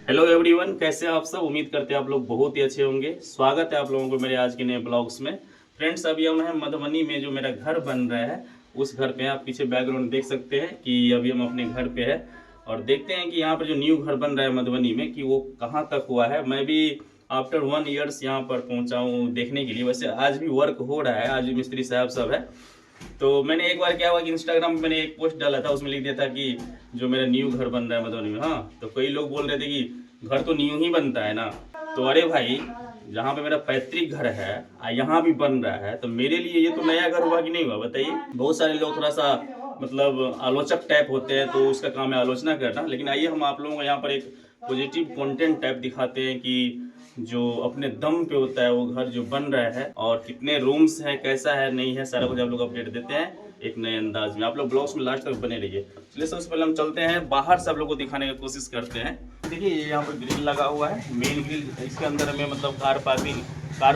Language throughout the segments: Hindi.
हेलो एवरीवन, कैसे हैं आप सब। उम्मीद करते हैं आप लोग बहुत ही अच्छे होंगे। स्वागत है आप लोगों को मेरे आज के नए ब्लॉग्स में। फ्रेंड्स, अभी हम हैं मधुबनी में, जो मेरा घर बन रहा है उस घर पे हैं। आप पीछे बैकग्राउंड देख सकते हैं कि अभी हम अपने घर पे हैं और देखते हैं कि यहाँ पर जो न्यू घर बन रहा है मधुबनी में कि वो कहाँ तक हुआ है। मैं भी आफ्टर 1 ईयर्स यहाँ पर पहुँचा हूँ देखने के लिए। वैसे आज भी वर्क हो रहा है, आज भी मिस्त्री साहब सब है। तो मैंने एक बार क्या हुआ कि इंस्टाग्राम पे मैंने एक पोस्ट डाला था, उसमें लिख दिया था कि जो मेरा न्यू घर बन रहा है मधुबनी में। हाँ, तो कई लोग बोल रहे थे कि घर तो न्यू ही बनता है ना। तो अरे भाई, जहाँ पे मेरा पैतृक घर है यहाँ भी बन रहा है, तो मेरे लिए ये तो नया घर हुआ कि नहीं हुआ, बताइए। बहुत सारे लोग थोड़ा सा मतलब आलोचक टाइप होते हैं, तो उसका काम है आलोचना करना। लेकिन आइए हम आप लोगों को यहाँ पर एक पॉजिटिव कंटेंट टाइप दिखाते हैं कि जो अपने दम पे होता है वो घर जो बन रहा है, और कितने रूम्स हैं, कैसा है, नहीं है, सारा कुछ आप लोग अपडेट देते हैं एक नए अंदाज में। आप लोग ब्लॉग्स में लास्ट तक बने रहिए। चलिए सबसे पहले हम चलते हैं बाहर, सब लोग को दिखाने की कोशिश करते हैं। देखिए ये यहाँ पर ग्रिल लगा हुआ है, मेन ग्रिल। इसके अंदर में मतलब कार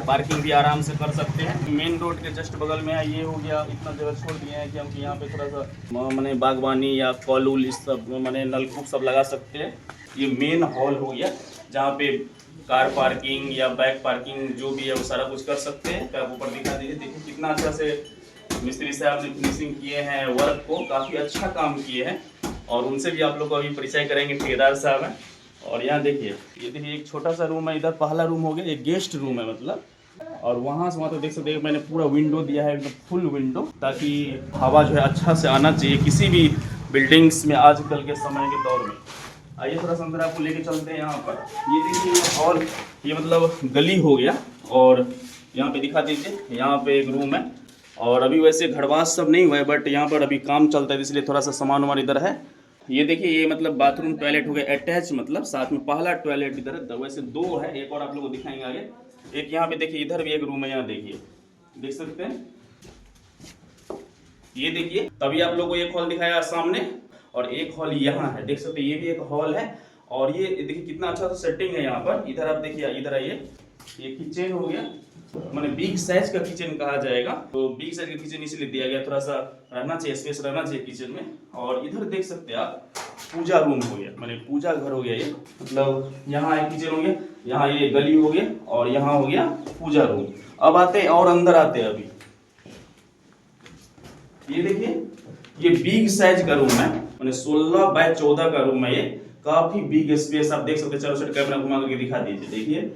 पार्किंग भी आराम से कर सकते हैं। मेन रोड के जस्ट बगल में है। ये हो गया, इतना जगह छोड़ दिए हैं कि हम यहाँ पे थोड़ा सा मैंने बागवानी या कॉल उल इस सब मैंने नलकूप सब लगा सकते हैं। ये मेन हॉल हो गया जहाँ पे कार पार्किंग या बाइक पार्किंग जो भी है वो सारा कुछ कर सकते हैं। तो आप ऊपर दिखा दीजिए, देखिए कितना अच्छा से मिस्त्री साहब ने फिनिशिंग किए हैं, वर्क को काफ़ी अच्छा काम किए हैं। और उनसे भी आप लोग को अभी परिचय करेंगे, ठेकेदार साहब हैं। और यहाँ देखिए, ये देखिए एक छोटा सा रूम है, इधर पहला रूम हो गया, एक गेस्ट रूम है मतलब। और वहाँ से वहाँ तक देख सकते हैं मैंने पूरा विंडो दिया है, एकदम फुल विंडो, ताकि हवा जो है अच्छा से आना चाहिए किसी भी बिल्डिंग्स में आजकल के समय के दौर में। आइए थोड़ा सा अंदर आपको लेके चलते हैं। यहाँ पर ये देखिए हॉल, ये मतलब गली हो गया। और यहाँ पे दिखा दीजिए, यहाँ पे एक रूम है। और अभी वैसे घड़वास सब नहीं हुआ है, बट यहाँ पर अभी काम चलता है, इसलिए थोड़ा सा सामान वामान इधर है। ये देखिए, ये मतलब बाथरूम टॉयलेट हो गया अटैच, मतलब साथ में पहला टॉयलेट इधर है। वैसे दो है, एक और आप लोगों को दिखाएंगे आगे। एक यहाँ पे देखिए, इधर भी एक रूम है, यहाँ देखिए, देख सकते हैं। ये देखिए, तभी आप लोगों को एक हॉल दिखाया सामने, और एक हॉल यहाँ है, देख सकते हैं, ये भी एक हॉल है। और ये देखिए कितना अच्छा सा सेटिंग है यहाँ पर। इधर आप देखिए, इधर आइए, ये किचन हो गया, मैंने बिग साइज का किचन कहा जाएगा। तो बिग साइज का किचन इसलिए दिया गया, थोड़ा सा रहना चाहिए, स्पेस रहना चाहिए किचन में। और इधर देख सकते हैं आप, पूजा रूम हो गया, मैंने पूजा घर हो गया ये, मतलब यहाँ एक किचन हो गया, यहाँ ये गली हो गया, और यहाँ हो गया पूजा रूम। अब आते हैं और अंदर आते हैं। अभी ये देखिए, ये बिग साइज का रूम है, मैंने 16 बाय 14 का रूम है ये, काफी बिग स्पेस आप देख सकते हैं। चलो साइड कैमरा घुमा करके दिखा दीजिए, देखिए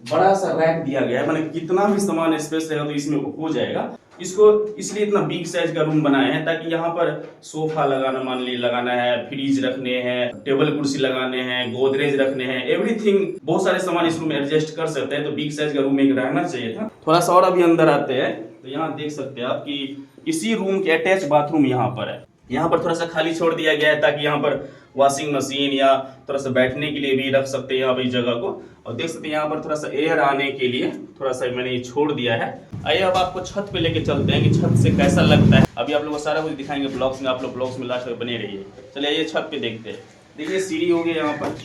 बड़ा सा रैक दिया गया है, मैंने कितना भी सामान स्पेस रहेगा तो इसमें हो जाएगा। इसको इसलिए इतना बिग साइज का रूम बनाए हैं ताकि यहाँ पर सोफा लगाना, मान लीजिए लगाना है, फ्रिज रखने हैं, टेबल कुर्सी लगाने हैं, गोदरेज रखने हैं, एवरीथिंग, बहुत सारे सामान इस रूम में एडजस्ट कर सकते हैं। तो बिग साइज का रूम एक रहना चाहिए था। थोड़ा सा और अभी अंदर आते हैं, तो यहाँ देख सकते हैं आप कि इसी रूम के अटैच बाथरूम यहाँ पर है। यहाँ पर थोड़ा सा खाली छोड़ दिया गया है ताकि यहाँ पर वॉशिंग मशीन या थोड़ा सा बैठने के लिए भी रख सकते हैं यहाँ पर जगह को। और देख सकते हैं यहाँ पर थोड़ा सा एयर आने के लिए थोड़ा सा मैंने ये छोड़ दिया है। आइए अब आपको छत पे लेके चलते हैं कि छत से कैसा लगता है। अभी आप लोगों को सारा कुछ दिखाएंगे ब्लॉग्स में, आप लोग ब्लॉग्स में लास्ट तक बने रहिए। चलिए आइए छत पे देखते हैं। देखिए सीढ़ी हो गई यहाँ पर,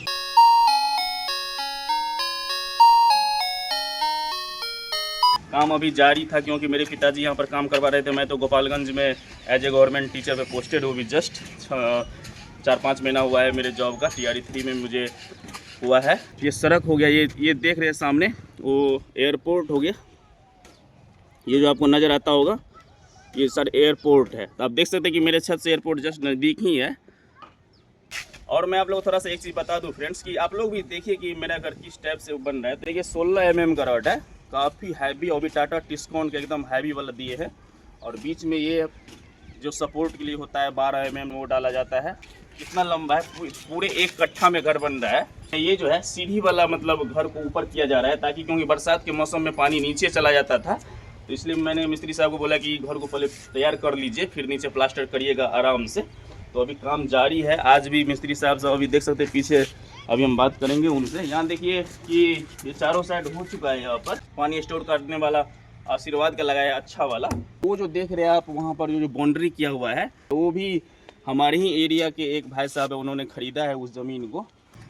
काम अभी जारी था क्योंकि मेरे पिताजी यहाँ पर काम करवा रहे थे। मैं तो गोपालगंज में एज ए गवर्नमेंट टीचर पे पोस्टेड हूँ। भी जस्ट 4-5 महीना हुआ है मेरे जॉब का, TRE 3 में मुझे हुआ है। ये सड़क हो गया, ये देख रहे हैं सामने, वो एयरपोर्ट हो गया, ये जो आपको नज़र आता होगा ये सर एयरपोर्ट है। तो आप देख सकते हैं कि मेरे छत से एयरपोर्ट जस्ट नज़दीक ही है। और मैं आप लोगों को थोड़ा सा एक चीज़ बता दूं फ्रेंड्स कि आप लोग भी देखिए कि मेरा घर किस टाइप से बन रहा है। तो देखिए 16 mm का रॉड है, काफ़ी हैवी, और भी टाटा टिस्कॉन के एकदम हैवी वाला दिए है। और बीच में ये जो सपोर्ट के लिए होता है 12 mm वो डाला जाता है। कितना लंबा है, पूरे एक कट्ठा में घर बन रहा है। ये जो है सीढ़ी वाला मतलब घर को ऊपर किया जा रहा है ताकि, क्योंकि बरसात के मौसम में पानी नीचे चला जाता था, तो इसलिए मैंने मिस्त्री साहब को बोला कि घर को पहले तैयार कर लीजिए, फिर नीचे प्लास्टर करिएगा आराम से। तो अभी काम जारी है, आज भी मिस्त्री साहब सब अभी देख सकते हैं पीछे, अभी हम बात करेंगे उनसे। यहाँ देखिए कि ये चारों साइड हो चुका है, यहाँ पर पानी स्टोर करने वाला आशीर्वाद का लगाया अच्छा वाला। वो जो देख रहे हैं आप वहाँ पर जो बाउंड्री किया हुआ है, तो वो भी हमारे ही एरिया के एक भाई साहब है, उन्होंने ख़रीदा है उस ज़मीन को।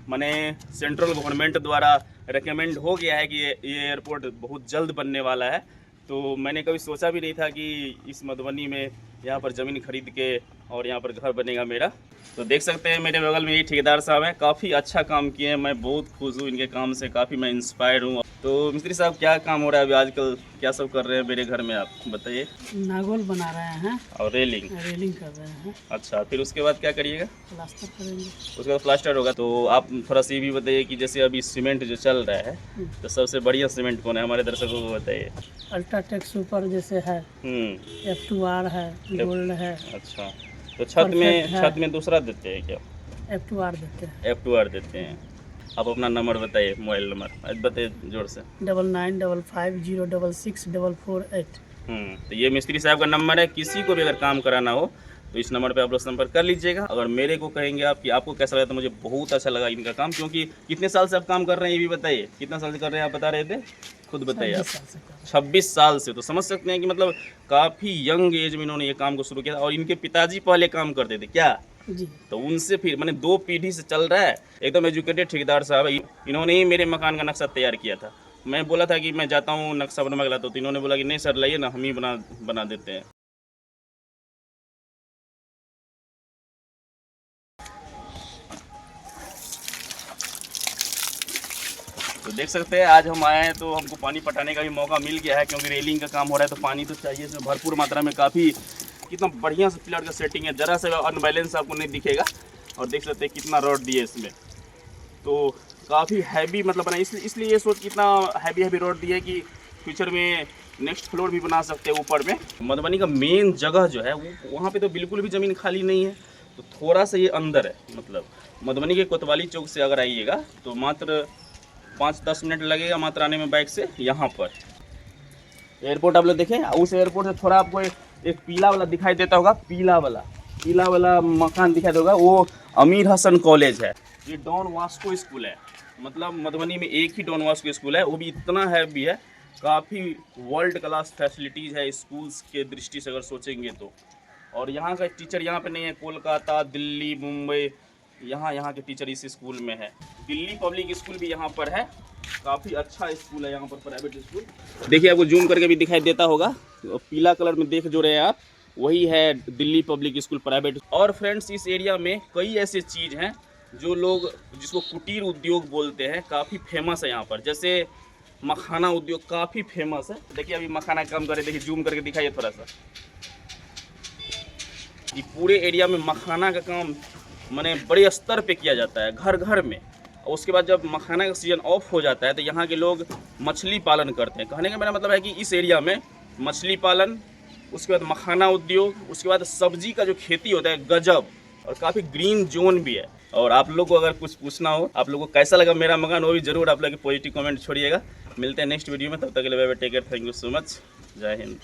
मैंने सेंट्रल गवर्नमेंट द्वारा रिकमेंड हो गया है कि ये एयरपोर्ट बहुत जल्द बनने वाला है। तो मैंने कभी सोचा भी नहीं था कि इस मधुबनी में यहाँ पर ज़मीन खरीद के और यहाँ पर घर बनेगा मेरा। तो देख सकते हैं मेरे बगल में ये ठेकेदार साहब हैं, काफ़ी अच्छा काम किए हैं। मैं बहुत खुश हूँ इनके काम से, काफ़ी मैं इंस्पायर्ड हूँ। तो मिस्त्री साहब क्या काम हो रहा है अभी आजकल, क्या सब कर रहे हैं मेरे घर में, आप बताइए। नागोल बना रहे हैं और रेलिंग रेलिंग कर रहे हैं। अच्छा, फिर उसके बाद क्या करिएगा? प्लास्टर करेंगे। उसके बाद प्लास्टर होगा। तो आप थोड़ा सा ये भी बताइए कि जैसे अभी सीमेंट जो चल रहा है तो सबसे बढ़िया सीमेंट कौन है, हमारे दर्शकों को बताइए। अल्ट्राटेक सुपर जैसे है, F2R है, गोल्ड है। अच्छा, तो छत में दूसरा देते हैं क्या? F2R देते हैं। F2R देते हैं। आप अपना नंबर बताइए, मोबाइल नंबर बताइए जोर से। 9955066448। तो ये मिस्त्री साहब का नंबर है। किसी को भी अगर काम कराना हो तो इस नंबर पे आप लोग संपर्क कर लीजिएगा। अगर मेरे को कहेंगे आप कि आपको कैसा लगा, तो मुझे बहुत अच्छा लगा इनका काम। क्योंकि कितने साल से आप काम कर रहे हैं ये भी बताइए, कितना साल से कर रहे हैं आप बता रहे थे, खुद बताइए आप। 26 साल से, तो समझ सकते हैं कि मतलब काफ़ी यंग एज में इन्होंने ये काम को शुरू किया। और इनके पिताजी पहले काम करते थे क्या जी, तो उनसे फिर मैंने 2 पीढ़ी से चल रहा है। एकदम एजुकेटेड ठेकेदार साहब है। इन्होंने ही मेरे मकान का नक्शा तैयार किया था। मैं बोला था कि मैं जाता हूँ नक्शा बनवा के लाता हूँ, तो इन्होंने बोला कि नहीं सर लाइए ना, हम ही बना देते हैं। तो देख सकते हैं आज हम आए हैं तो हमको पानी पटाने का भी मौका मिल गया है, क्योंकि रेलिंग का काम हो रहा है तो पानी तो चाहिए। इसमें भरपूर मात्रा में काफ़ी कितना बढ़िया से पिलर का सेटिंग है, ज़रा से अनबैलेंस आपको नहीं दिखेगा। और देख सकते हैं कितना रॉड दिए इसमें, तो काफ़ी हैवी मतलब बना। इसलिए ये सोच कितना हैवी रॉड दिया है कि फ्यूचर में नेक्स्ट फ्लोर भी बना सकते हैं ऊपर में। मधुबनी का मेन जगह जो है वो वहाँ पे तो बिल्कुल भी ज़मीन खाली नहीं है, तो थोड़ा सा ये अंदर है। मतलब मधुबनी के कोतवाली चौक से अगर आइएगा तो मात्र 5-10 मिनट लगेगा मात्र आने में बाइक से यहाँ पर। एयरपोर्ट आप लोग देखें, उस एयरपोर्ट से थोड़ा आपको एक पीला वाला दिखाई देता होगा, पीला वाला मकान दिखाई देगा, वो अमीर हसन कॉलेज है। ये डॉन वास्को स्कूल है। मतलब मधुबनी में एक ही डॉन वास्को स्कूल है, वो भी इतना हैवी है, काफ़ी वर्ल्ड क्लास फैसिलिटीज़ है स्कूल्स के दृष्टि से अगर सोचेंगे तो। और यहाँ का टीचर यहाँ पे नहीं है, कोलकाता, दिल्ली, मुंबई, यहाँ के टीचर इस स्कूल में है। दिल्ली पब्लिक स्कूल भी यहाँ पर है, काफ़ी अच्छा स्कूल है यहाँ पर, प्राइवेट स्कूल। देखिए आपको जूम करके भी दिखाई देता होगा, पीला कलर में देख जो रहे हैं आप, वही है दिल्ली पब्लिक स्कूल प्राइवेट। और फ्रेंड्स इस एरिया में कई ऐसे चीज़ हैं जो लोग जिसको कुटीर उद्योग बोलते हैं, काफ़ी फेमस है यहाँ पर। जैसे मखाना उद्योग काफ़ी फेमस है। देखिए अभी मखाना काम कर रहे, देखिए जूम करके दिखाइए थोड़ा सा। ये पूरे एरिया में मखाना का काम माने बड़े स्तर पे किया जाता है, घर घर में। और उसके बाद जब मखाना का सीज़न ऑफ हो जाता है तो यहाँ के लोग मछली पालन करते हैं। कहने का मेरा मतलब है कि इस एरिया में मछली पालन, उसके बाद मखाना उद्योग, उसके बाद सब्जी का जो खेती होता है गजब, और काफ़ी ग्रीन जोन भी है। और आप लोग को अगर कुछ पूछना हो, आप लोगों को कैसा लगा मेरा मकान, वो भी जरूर आप लोग पॉजिटिव कमेंट छोड़िएगा। मिलते हैं नेक्स्ट वीडियो में, तब तक के लिए bye bye, take care, thank you so much, जय हिंद।